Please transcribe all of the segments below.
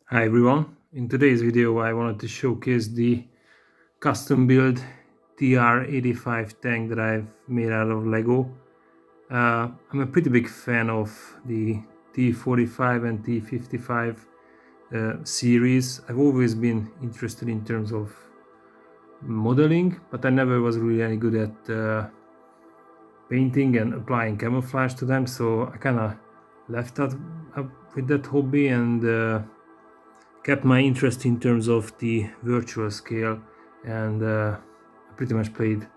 Hi everyone, in today's video I wanted to showcase the custom build TR-85 tank that I've made out of Lego. I'm a pretty big fan of the T-45 and T-55 series. I've always been interested in terms of modeling, but I never was really any good at painting and applying camouflage to them, so I kind of left that up with that hobby and kept my interest in terms of the virtual scale, and I pretty much played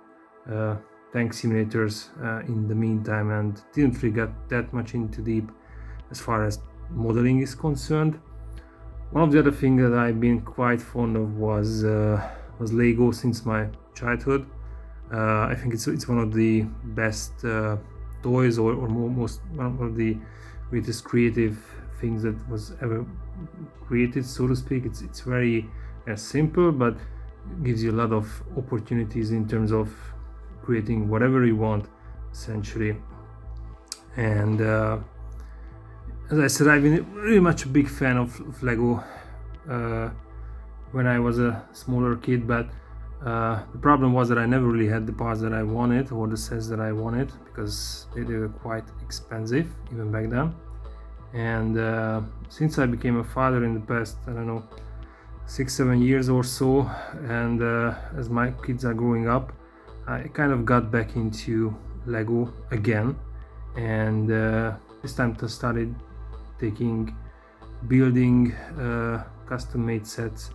tank simulators in the meantime and didn't really get that much into deep as far as modeling is concerned. One of the other things that I've been quite fond of was Lego since my childhood. I think it's one of the best toys or most one of the greatest creative things that was ever created, so to speak. It's very simple, but gives you a lot of opportunities in terms of creating whatever you want, essentially. And as I said, I've been really much a big fan of Lego when I was a smaller kid, but the problem was that I never really had the parts that I wanted or the sets that I wanted because they were quite expensive even back then. And since I became a father in the past, I don't know, 6-7 years or so, and as my kids are growing up, I kind of got back into Lego again, and this time I started taking building custom-made sets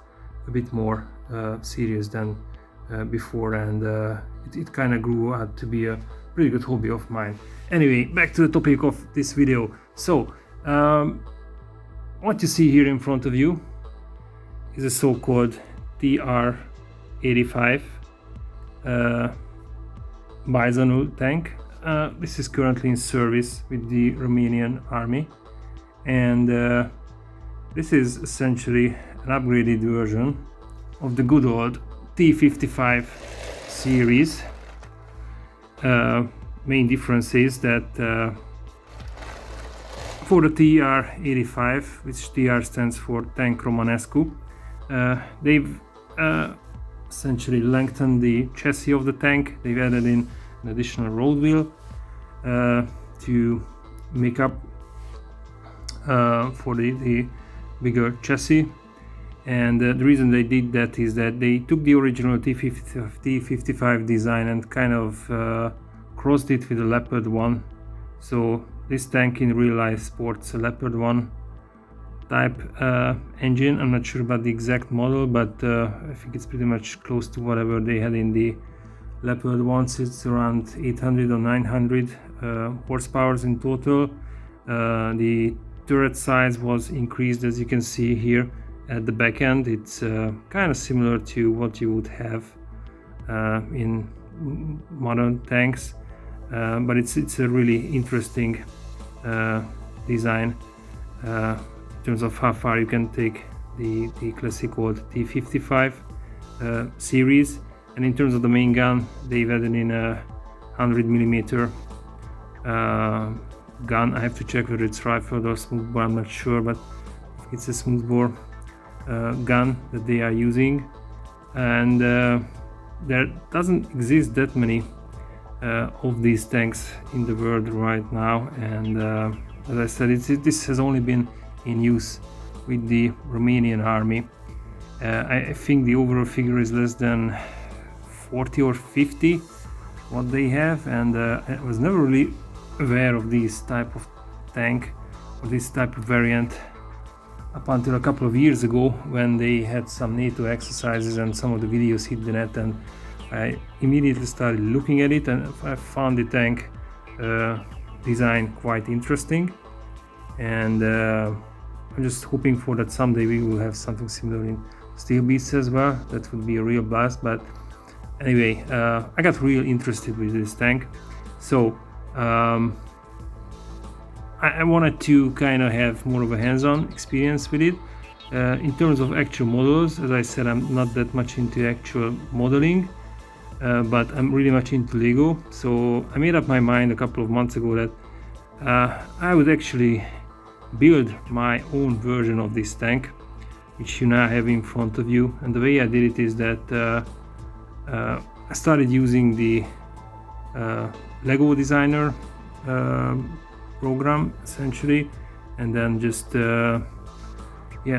a bit more serious than before, and it kind of grew out to be a pretty good hobby of mine. Anyway, back to the topic of this video. So what you see here in front of you is a so-called TR-85 Bizonul tank. This is currently in service with the Romanian army, and this is essentially an upgraded version of the good old T-55 series. Main difference is that for the TR-85, which TR stands for Tank Romanescu, they've essentially lengthened the chassis of the tank. They've added in an additional road wheel to make up for the bigger chassis. And the reason they did that is that they took the original T-55 design and kind of crossed it with a Leopard 1. So this tank in real life sports a Leopard 1 type engine. I'm not sure about the exact model, but I think it's pretty much close to whatever they had in the Leopard 1s. It's around 800 or 900 horsepower in total. The turret size was increased, as you can see here at the back end. It's kind of similar to what you would have in modern tanks, but it's a really interesting design in terms of how far you can take the classic old T-55 series. And in terms of the main gun, they've added in a 100mm gun. I have to check whether it's rifled or smoothbore, I'm not sure, but it's a smoothbore gun that they are using. And there doesn't exist that many of these tanks in the world right now, and as I said, this has only been in use with the Romanian army. I think the overall figure is less than 40 or 50 what they have, and I was never really aware of this type of tank or this type of variant up until a couple of years ago when they had some NATO exercises and some of the videos hit the net, and I immediately started looking at it, and I found the tank design quite interesting, and I'm just hoping for that someday we will have something similar in Steel Beasts as well. That would be a real blast. But anyway, I got real interested with this tank, so I wanted to kind of have more of a hands-on experience with it. In terms of actual models, as I said, I'm not that much into actual modeling, but I'm really much into Lego. So I made up my mind a couple of months ago that I would actually build my own version of this tank which you now have in front of you. And the way I did it is that I started using the Lego Designer program essentially, and then just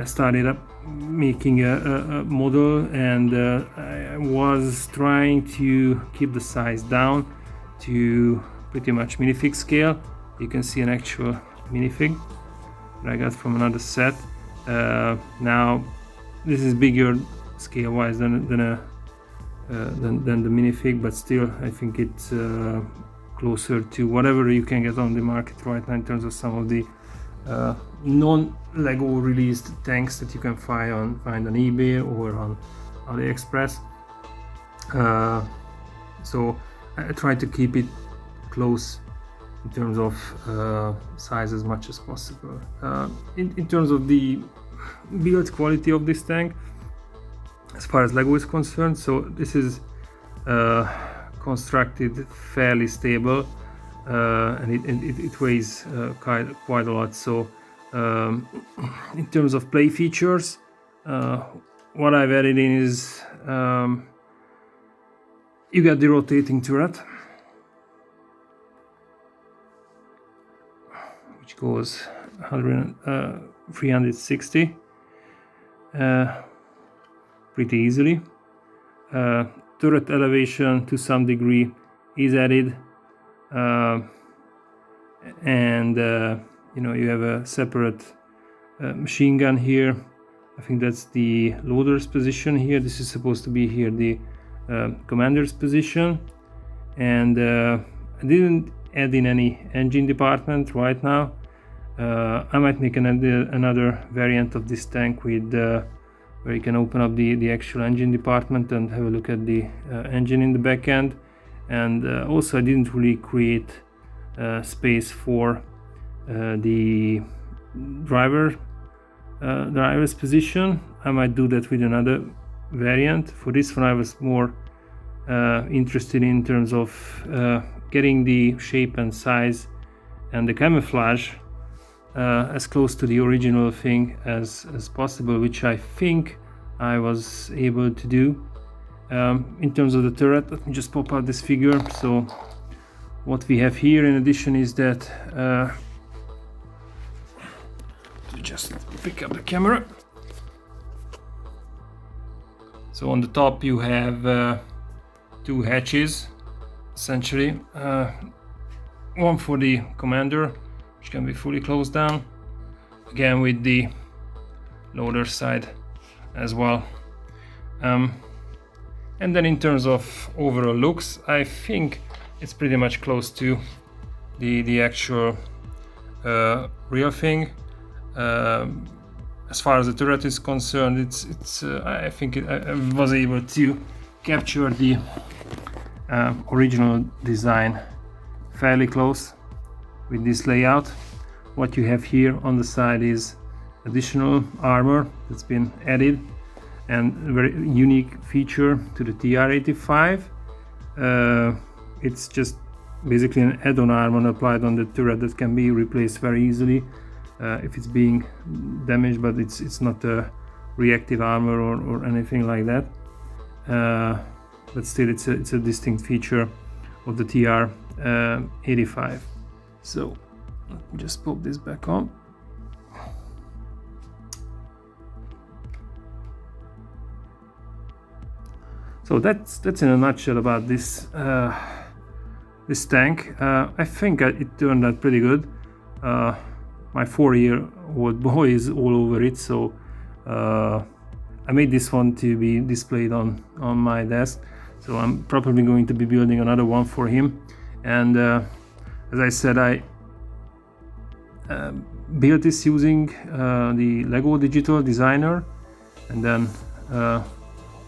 started up making a model, and I was trying to keep the size down to pretty much minifig scale. You can see an actual minifig that I got from another set. Now this is bigger scale wise than the minifig, but still I think it's closer to whatever you can get on the market right now in terms of some of the non-Lego released tanks that you can find on eBay or on AliExpress. So I try to keep it close in terms of size as much as possible. In terms of the build quality of this tank, as far as Lego is concerned, so this is constructed fairly stable, and it weighs quite a lot. So in terms of play features, what I've added in is you got the rotating turret, which goes 360 pretty easily. Turret elevation to some degree is added, and you have a separate machine gun here. I think that's the loader's position here. This is supposed to be here the commander's position, and I didn't add in any engine department right now. I might make another variant of this tank with where you can open up the actual engine department and have a look at the engine in the back end. And also I didn't really create space for the driver's position. I might do that with another variant. For this one I was more interested in terms of getting the shape and size and the camouflage as close to the original thing as possible, which I think I was able to do. In terms of the turret, let me just pop out this figure. So what we have here in addition is that just pick up the camera. So on the top you have two hatches essentially, one for the commander, which can be fully closed down, again with the loader side as well. And then in terms of overall looks, I think it's pretty much close to the actual real thing. As far as the turret is concerned, it's I think I was able to capture the original design fairly close with this layout. What you have here on the side is additional armor that's been added, and a very unique feature to the TR-85. It's just basically an add-on armor applied on the turret that can be replaced very easily if it's being damaged, but it's not a reactive armor or anything like that. But still it's a distinct feature of the TR-85. So let me just pop this back on. So that's in a nutshell about this this tank. I think it turned out pretty good. My 4-year-old boy is all over it, so I made this one to be displayed on my desk. So I'm probably going to be building another one for him. And as I said, I built this using the Lego Digital Designer, and then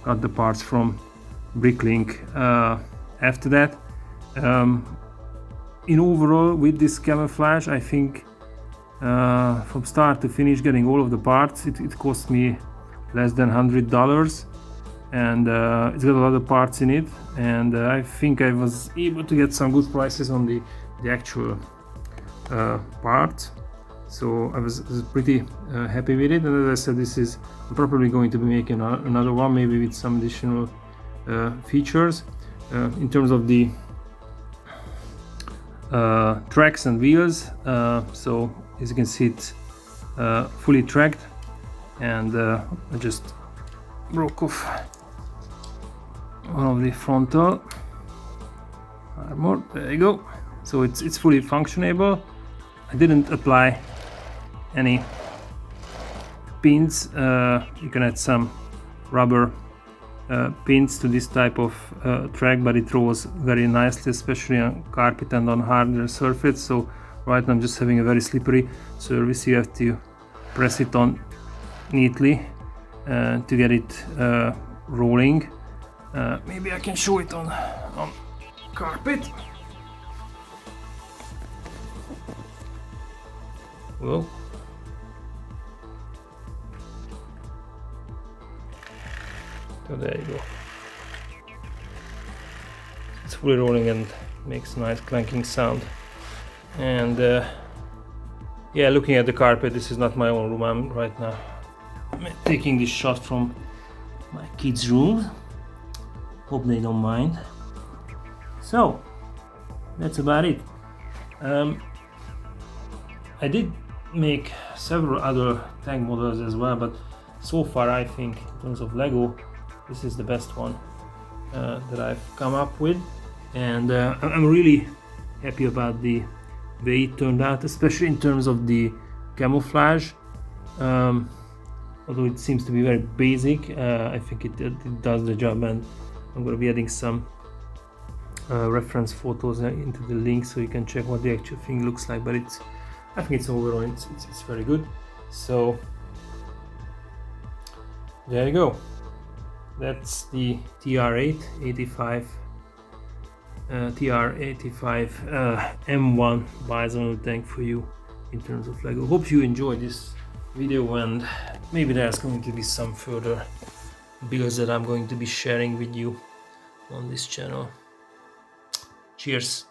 got the parts from Bricklink after that. In overall, with this camouflage, I think from start to finish, getting all of the parts, it cost me less than $100, and it's got a lot of parts in it, and I think I was able to get some good prices on the actual parts. so I was pretty happy with it. And as I said, I'm probably going to be making another one, maybe with some additional features. In terms of the tracks and wheels, so as you can see, it's fully tracked, and I just broke off one of the frontal armor. There you go. So it's fully functionable. I didn't apply any pins. You can add some rubber pins to this type of track, but it rolls very nicely, especially on carpet and on harder surface. So right now I'm just having a very slippery surface. You have to press it on neatly to get it rolling. Maybe I can show it on carpet. Well, so there you go. It's fully rolling and makes a nice clanking sound. And yeah, looking at the carpet, this is not my own room. I'm right now taking this shot from my kids' room. Hope they don't mind. So that's about it. I did make several other tank models as well, but so far I think in terms of Lego, this is the best one that I've come up with, and I'm really happy about the way it turned out, especially in terms of the camouflage. Although it seems to be very basic, I think it does the job, and I'm going to be adding some reference photos into the link so you can check what the actual thing looks like. But I think it's overall it's very good. So there you go. That's the TR-85 M1 Bizonul tank for you in terms of Lego. Hope you enjoyed this video, and maybe there's going to be some further builds that I'm going to be sharing with you on this channel. Cheers.